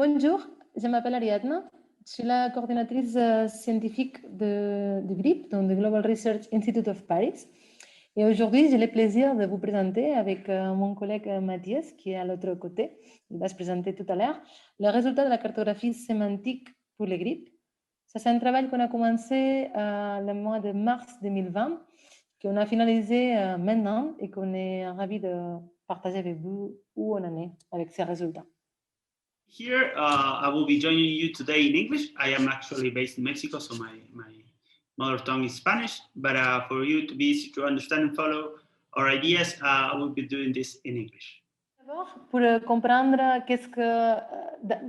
Bonjour, je m'appelle Ariadna. Je suis la coordinatrice scientifique du GRIP, donc le Global Research Institute of Paris. Et aujourd'hui, j'ai le plaisir de vous présenter avec mon collègue Mathias, qui est à l'autre côté. Il va se présenter tout à l'heure. Le résultat de la cartographie sémantique pour le GRIP. Ça, c'est un travail qu'on a commencé le mois de mars 2020, qu'on a finalisé maintenant et qu'on est ravis de partager avec vous où on en est avec ces résultats. Here, I will be joining you today in English. I am actually based in Mexico, so my mother tongue is Spanish. But for you to be easy to understand and follow our ideas, I will be doing this in English. D'abord, pour comprendre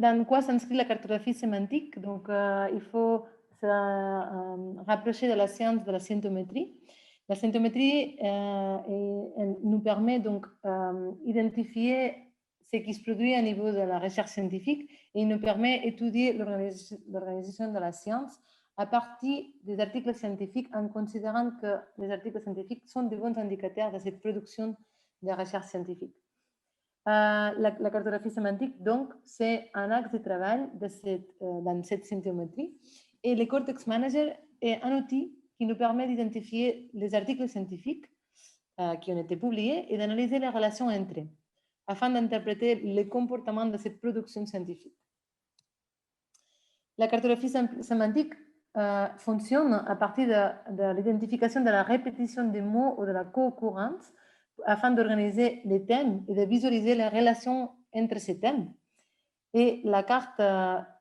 dans quoi s'inscrit la cartographie sémantique, donc il faut se rapprocher de la science de la symptométrie. La symptométrie nous permet donc d'identifier ce qui se produit au niveau de la recherche scientifique et il nous permet d'étudier l'organisation de la science à partir des articles scientifiques en considérant que les articles scientifiques sont de bons indicateurs de cette production de recherche scientifique. La cartographie sémantique, donc, c'est un axe de travail dans cette symptométrie et le Cortex Manager est un outil qui nous permet d'identifier les articles scientifiques qui ont été publiés et d'analyser les relations entre eux, afin d'interpréter le comportement de cette production scientifique. La cartographie sémantique fonctionne à partir de l'identification de la répétition des mots ou de la co-occurrence afin d'organiser les thèmes et de visualiser les relations entre ces thèmes. Et la carte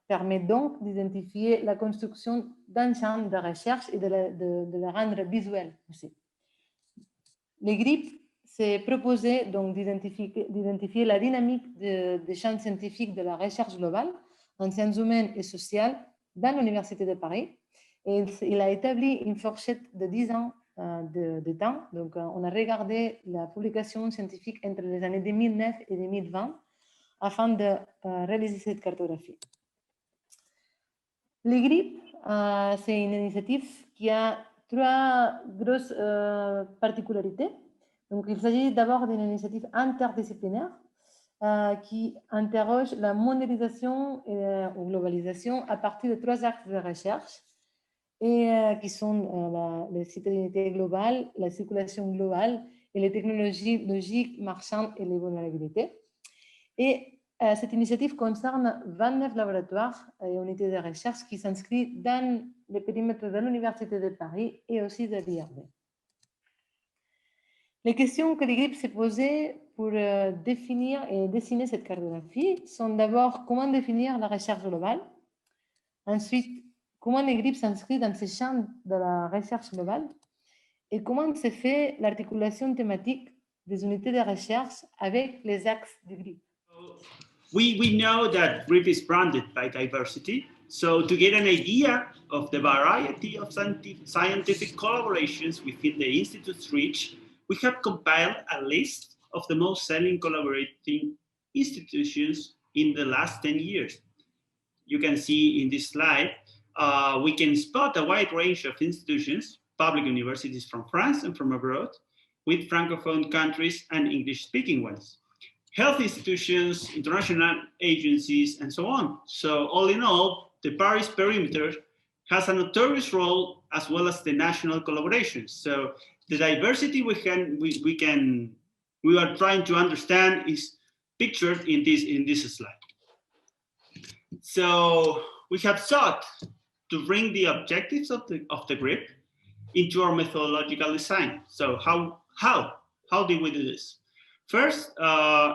permet donc d'identifier la construction d'un champ de recherche et de le rendre visuel aussi. Les GRIP s'est proposé donc d'identifier la dynamique des champs scientifiques de la recherche globale en sciences humaines et sociales dans l'Université de Paris. Et il a établi une fourchette de 10 ans de temps. Donc, on a regardé la publication scientifique entre les années 2009 et 2020 afin de réaliser cette cartographie. Les GRIP, c'est une initiative qui a trois grosses particularités. Donc, il s'agit d'abord d'une initiative interdisciplinaire qui interroge la mondialisation ou globalisation à partir de trois axes de recherche et qui sont la citoyenneté globale, la circulation globale et les technologies logiques, marchandes et les vulnérabilités. Et cette initiative concerne 29 laboratoires et unités de recherche qui s'inscrivent dans le périmètre de l'Université de Paris et aussi de l'IRD. Les questions que les GRIP s'est posées pour définir et dessiner cette cartographie sont d'abord comment définir la recherche globale, ensuite comment les GRIP s'inscrivent dans ce champ de la recherche globale et comment se fait l'articulation thématique des unités de recherche avec les axes du GRIP. We know that GRIP is branded by diversity. So to get an idea of the variety of scientific collaborations within the Institute's reach, we have compiled a list of the most selling collaborating institutions in the last 10 years. You can see in this slide, we can spot a wide range of institutions, public universities from France and from abroad, with Francophone countries and English-speaking ones, health institutions, international agencies, and so on. So all in all, the Paris perimeter has a notorious role as well as the national collaborations. So the diversity we are trying to understand is pictured in this slide. So we have sought to bring the objectives of the GRIP into our methodological design. So how did we do this? First,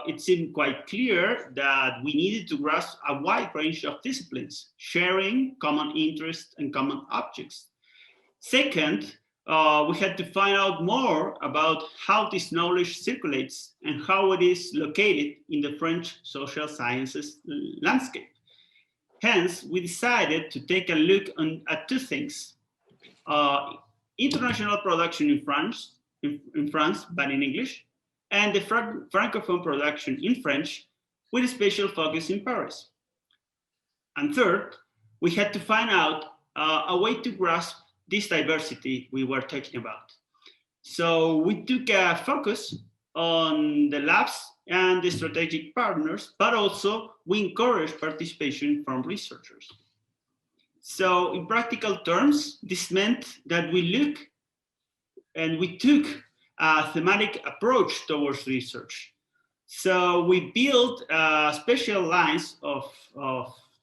it seemed quite clear that we needed to grasp a wide range of disciplines, sharing common interests and common objects. Second, we had to find out more about how this knowledge circulates and how it is located in the French social sciences landscape. Hence, we decided to take a look at two things. International production in France, but in English, and the Francophone production in French, with a special focus in Paris. And third, we had to find out a way to grasp this diversity we were talking about. So we took a focus on the labs and the strategic partners, but also we encourage participation from researchers. So in practical terms, this meant that we took a thematic approach towards research. So we built special lines of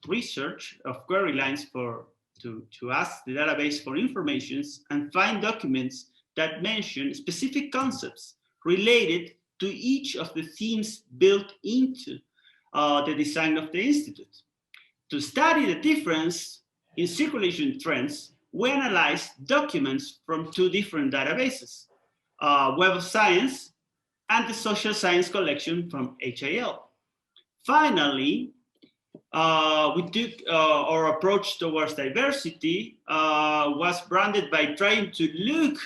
research, of query lines to ask the database for information and find documents that mention specific concepts related to each of the themes built into the design of the Institute. To study the difference in circulation trends, we analyzed documents from two different databases, Web of Science and the Social Science collection from HAL. Finally, we took our approach towards diversity was branded by trying to look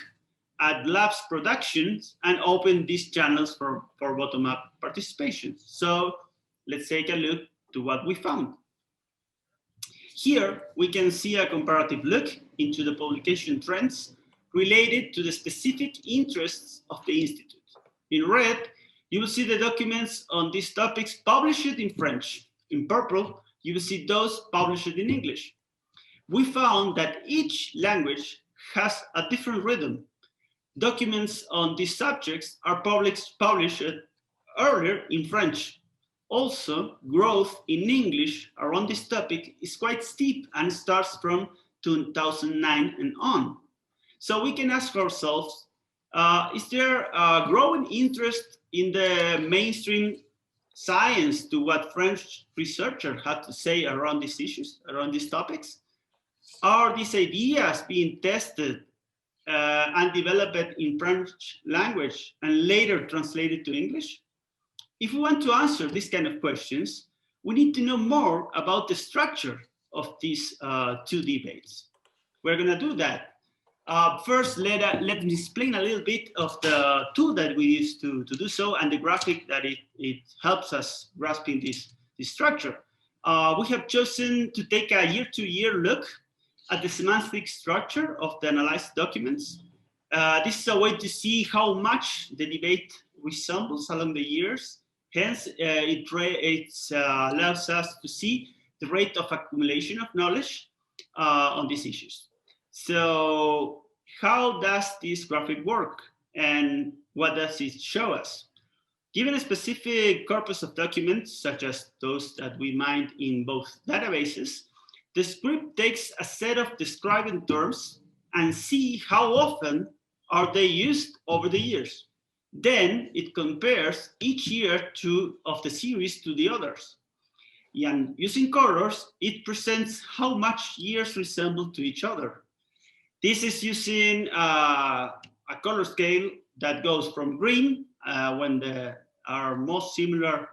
at labs productions and open these channels for bottom-up participation. So let's take a look to what we found. Here, we can see a comparative look into the publication trends related to the specific interests of the Institute. In red, you will see the documents on these topics published in French. In purple, you will see those published in English. We found that each language has a different rhythm. Documents on these subjects are published earlier in French. Also, growth in English around this topic is quite steep and starts from 2009 and on. So we can ask ourselves, is there a growing interest in the mainstream science to what French researchers had to say around these issues, around these topics? Are these ideas being tested and developed in French language and later translated to English? If we want to answer these kind of questions, we need to know more about the structure of these two debates. We're going to do that. First, let me explain a little bit of the tool that we use to do so and the graphic that it helps us grasping this structure. We have chosen to take a year-to-year look at the semantic structure of the analyzed documents. This is a way to see how much the debate resembles along the years. Hence, it allows us to see the rate of accumulation of knowledge on these issues. So how does this graphic work and what does it show us? Given a specific corpus of documents, such as those that we mined in both databases, the script takes a set of describing terms and see how often are they used over the years. Then it compares each year of the series to the others. And using colors, it presents how much years resemble to each other. This is using a color scale that goes from green, when there are most similar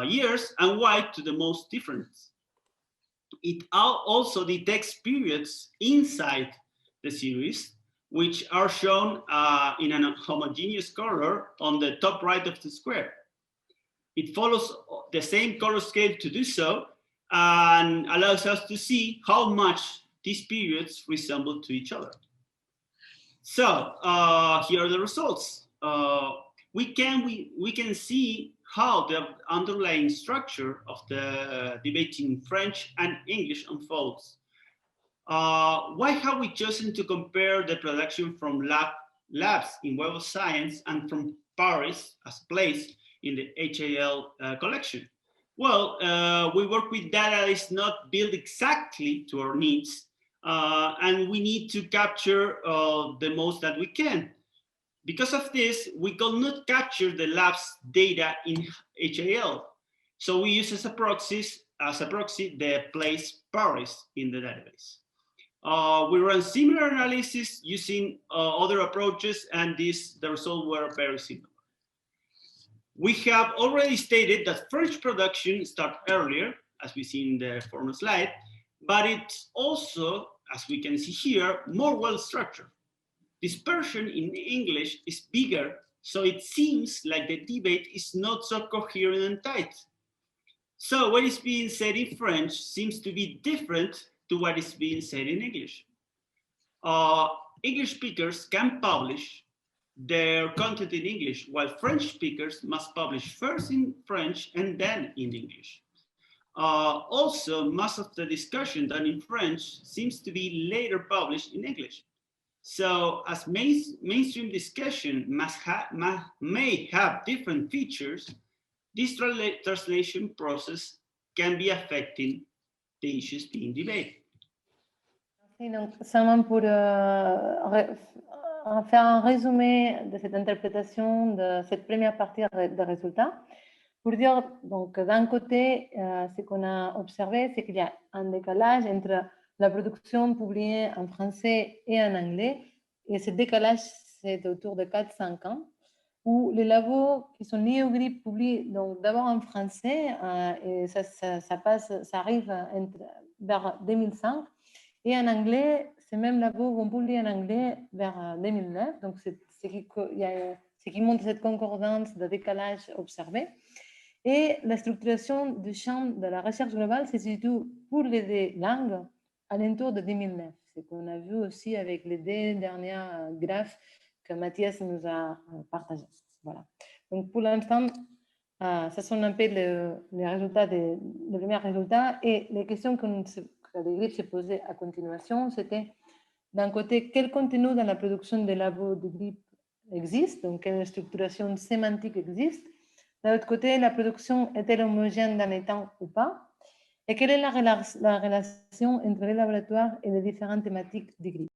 years, and white to the most different. It also detects periods inside the series, which are shown in a homogeneous color on the top right of the square. It follows the same color scale to do so and allows us to see how much these periods resemble to each other. So here are the results. We can see how the underlying structure of the debate in French and English unfolds. Why have we chosen to compare the production from labs in Web of Science and from Paris as place in the HAL collection? Well, we work with data that is not built exactly to our needs, and we need to capture the most that we can. Because of this, we cannot capture the lab's data in HAL. So we use as a proxy the place Paris in the database. We run similar analysis using other approaches, and the results were very similar. We have already stated that French production starts earlier, as we see in the former slide, but it's also, as we can see here, more well-structured. Dispersion in English is bigger, so it seems like the debate is not so coherent and tight. So what is being said in French seems to be different to what is being said in English. English speakers can publish their content in English, while French speakers must publish first in French and then in English. Also, most of the discussion done in French seems to be later published in English. So as mainstream discussion may have different features, this translation process can be affecting the issues being debated. Et donc, seulement pour faire un résumé de cette interprétation de cette première partie des résultats, pour dire, donc, d'un côté, ce qu'on a observé, c'est qu'il y a un décalage entre la production publiée en français et en anglais, et ce décalage, c'est autour de 4-5 ans, où les labos qui sont liés au GRIP publient donc d'abord en français, et ça arrive vers 2005, et en anglais, ces mêmes labos vont publier en anglais vers 2009, donc c'est ce qui montre cette concordance de décalage observé. Et la structuration du champ de la recherche globale se situe pour les deux langues à l'entour de 2009. Ce qu'on a vu aussi avec les deux dernières graphes que Mathias nous a partagés. Voilà. Donc pour l'instant, ce sont un peu les résultats les premiers résultats. Et les questions que le GRIP s'est posées à continuation, c'était d'un côté, quel contenu dans la production des labos du GRIP existe, donc quelle structuration sémantique existe. De l'autre côté, la production est-elle homogène dans les temps ou pas? Et quelle est la relation entre les laboratoires et les différentes thématiques du GRIP?